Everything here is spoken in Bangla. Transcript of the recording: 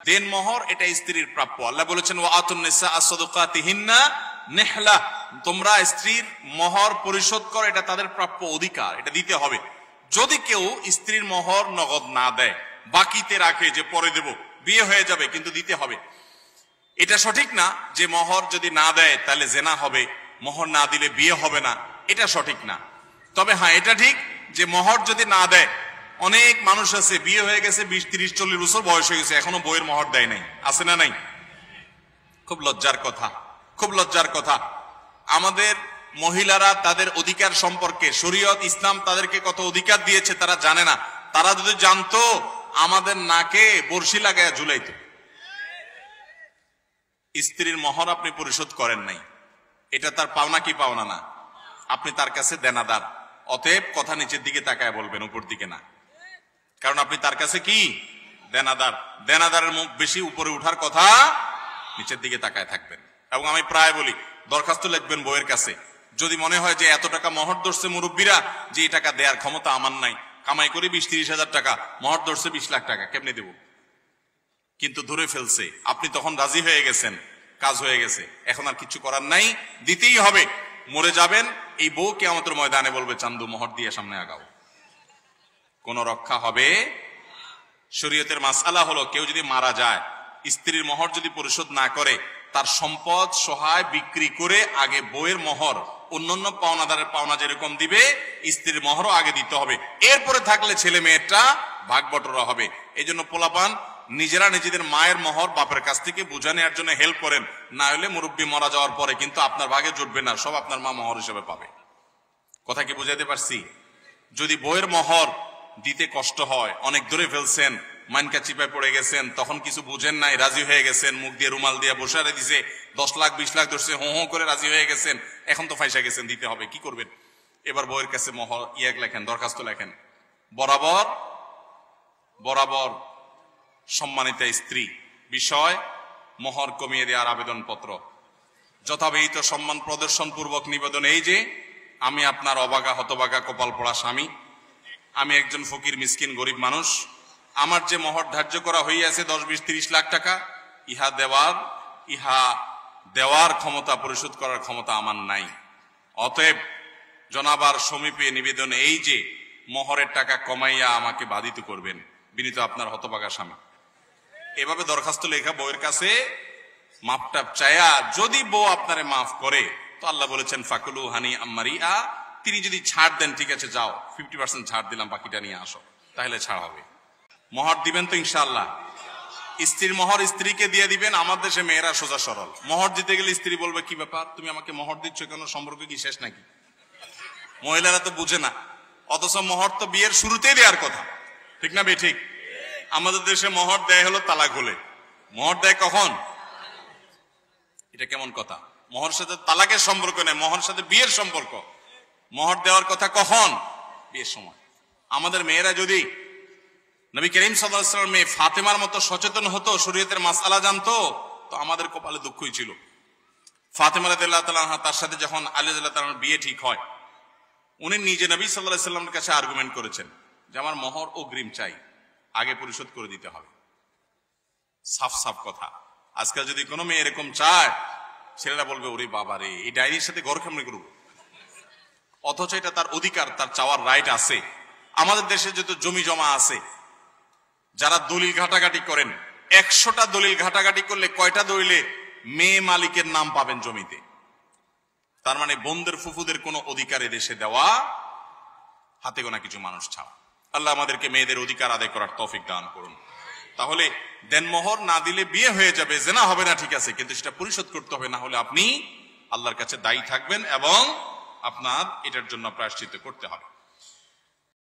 দেন মোহর এটা স্ত্রীর প্রাপ্য। আল্লাহ বলেছেন ওয়াতুন নিসা আস-সাদুকাতিহিন্না নিহলা, তোমরা স্ত্রীর মোহর পরিশোধ করো, এটা তাদের প্রাপ্য অধিকার, এটা দিতে হবে। যদি কেউ স্ত্রীর মোহর নগদ না দেয়, বাকিতে রাখে যে পরে দেব, বিয়ে হয়ে যাবে কিন্তু দিতে হবে, এটা সঠিক না। যে মোহর যদি না দেয় তাহলে জেনা হবে, মোহর না দিলে বিয়ে হবে না, এটা সঠিক না। তবে হ্যাঁ, এটা ঠিক যে মোহর যদি না দেয়, অনেক মানুষ আছে বিয়ে হয়ে গেছে 20, 30, 40 বছর বয়স হয়ে গেছে, এখনো বইয়ের মোহর দেয় নাই, আছে না নাই? খুব লজ্জার কথা, খুব লজ্জার কথা। আমাদের মহিলারা তাদের অধিকার সম্পর্কে, শরীয়ত ইসলাম তাদেরকে কত অধিকার দিয়েছে তারা জানে না। তারা যদি জানতো আমাদের নাকে বর্ষি লাগায় ঝুলাইতো। স্ত্রীর মোহর আপনি পরিশোধ করেন নাই, এটা তার পাওনা কি পাওনা না? আপনি তার কাছে দেনাদার। অতএব কথা নিচের দিকে তাকায় বলবেন, উপর দিকে না, কারণ আপনি তার কাছে কি দেনাদার। দেনাদারের মুখ বেশি উপরে উঠার কথা, নিচের দিকে তাকায় থাকবেন। এবং আমি প্রায় বলি, দরখাস্ত লিখবেন বইয়ের কাছে, যদি মনে হয় যে এত টাকা মোহর ধরছে মুরব্বীরা, যে এই টাকা দেওয়ার ক্ষমতা আমার নাই, কামাই করি 20-30 হাজার টাকা, মোহর ধরছে 20 লাখ টাকা, কেমনে দেব? কিন্তু ধরে ফেলছে, আপনি তখন রাজি হয়ে গেছেন, কাজ হয়ে গেছে, এখন আর কিছু করার নাই, দিতেই হবে। মরে যাবেন, এই বউ কিয়ামতের ময়দানে বলবে চান্দু মোহর দিয়ে সামনে আগাও, কোন রক্ষা হবে? শরীয়তের মাসআলা হলো, কেউ যদি মারা যায়, স্ত্রীর মোহর যদি পরিশোধ না করে, তার সম্পদ সহায় বিক্রি করে আগে বউয়ের মোহর, অন্যান্য পাওনাদারের পাওনা যেরকম দিবে, স্ত্রীর মোহরও আগে দিতে হবে। এরপরে থাকলে ছেলে মেয়েটা ভাগ বটরা হবে। এই জন্য পোলাপান নিজেরা নিজেদের মায়ের মোহর বাপের কাছ থেকে বুঝা নেওয়ার জন্য হেল্প করেন, না হলে মুরব্বী মারা যাওয়ার পরে কিন্তু আপনার ভাগে জুটবে না, সব আপনার মা মোহর হিসেবে পাবে। কথা কি বুঝাইতে পারছি? যদি বউয়ের মোহর দিতে কষ্ট হয়, অনেক ধরে ফেলছেন, মানকা চিপায় পড়ে গেছেন, তখন কিছু বুঝেন নাই, রাজি হয়ে গেছেন, মুখ দিয়ে রুমাল দিয়ে বসারে দিছে, 10 লাখ 20 লাখ ধরছে, হো হো করে রাজি হয়ে গেছেন, এখন তো ফাইসা গেছেন, দিতে হবে, কি করবেন? এবার বউয়ের কাছে মোহর লেখেন, দরখাস্ত লেখেন, বরাবর বরাবর সম্মানিত স্ত্রী বিষয় মোহর কমিয়ে দেওয়ার আবেদন পত্র যথাবিহিত সম্মান প্রদর্শন পূর্বক নিবেদন এই যে, আমি আপনার অবাগা হতবাগা কপাল পড়া স্বামী, আমি একজন ফকির মিসকিন গরিব মানুষ, আমার যে মোহর ধার্য করা হইয়াছে 10, 20, 30 লাখ টাকা, ইহা দেওয়ার ক্ষমতা, পরিশোধ করার ক্ষমতা আমার নাই। অতএব জনাবার সমীপে নিবেদন এই যে, মোহরের টাকা কমাইয়া আমাকে বাধিত করবেন, বিনীত আপনার হতবাগা স্বামী। এভাবে দরখাস্ত লেখা বউয়ের কাছে মাপটাপ চায়া, যদি বউ আপনারে মাফ করে তো আল্লাহ বলেছেন ফাকুলু হানি আম্মারিয়া, তিনি যদি ছাড় দেন, ঠিক আছে যাও 50% ছাড় দিলাম, বাকিটা নিয়ে আসো, তাহলে ছাড় হবে। মোহর দিবেন তো ইনশাআল্লাহ? স্ত্রীর মোহর স্ত্রীকে দিয়ে দিবেন। আমার দেশে মেয়েরা সোজা সরল, মোহর দিতে গেলে স্ত্রী বলবে কি ব্যাপার, তুমি আমাকে মোহর দিচ্ছ কেন, সম্পর্ক কি শেষ নাকি? মহিলারা তো বুঝে না, অথচ মোহর তো বিয়ের শুরুতেই দেওয়ার কথা, ঠিক না বে ঠিক? আমাদের দেশে মোহর দেয় হলো তালাক হলে, মোহর দেয় কখন? এটা কেমন কথা? মোহর সাথে তালাকের সম্পর্ক নেই, মোহর সাথে বিয়ের সম্পর্ক। মোহর দেওয়ার কথা কখন? বিয়ের সময়। আমাদের মেয়েরা যদি নবী করিম সাল্লাল্লাহু আলাইহি ওয়াসাল্লাম মেয়ে ফাতেমার মতো সচেতন হতো, শরীয়তের মাসআলা জানতো, তো আমাদের কপালে দুঃখই ছিল। ফাতেমা রাদিয়াল্লাহু তাআলা আনহা, তার সাথে যখন আলী রাদিয়াল্লাহু তাআলার বিয়ে ঠিক হয়, উনি নিজে নবী সাল্লাল্লাহু আলাইহি ওয়াসাল্লামের কাছে আর্গুমেন্ট করেছেন যে আমার মোহর অগ্রিম চাই, আগে পরিশোধ করে দিতে হবে। সাফ সাফ কথা। আজকাল যদি কোনো মেয়ে এরকম চায়, ছেলেরা বলবে ওরে বাবা রে, এই ডায়েরির সাথে ঘর কেমনে করব? অথচ এটা তার অধিকার, তার চাওয়ার রাইট আছে। আমাদের দেশে যত জমি জমা আছে, যারা দলিল ঘাটাঘাটি করেন, 100টা দলিল ঘাটাঘাটি করলে কয়টা দলিলে মেয়ে মালিকের নাম পাবেন জমিতে? তার মানে বোনদের ফুফুদের কোনো অধিকার দেশে দেওয়া হাতে গোনা কিছু মানুষ ছাড়া। আল্লাহ আমাদেরকে মেয়েদের অধিকার আদায় করার তৌফিক দান করুন। তাহলে দেনমোহর না দিলে বিয়ে হয়ে যাবে, জেনা হবে না, ঠিক আছে, কিন্তু সেটা পরিশোধ করতে হবে, না হলে আপনি আল্লাহর কাছে দায়ী থাকবেন এবং আপনার এটার জন্য প্রায়শ্চিত্ত করতে হবে।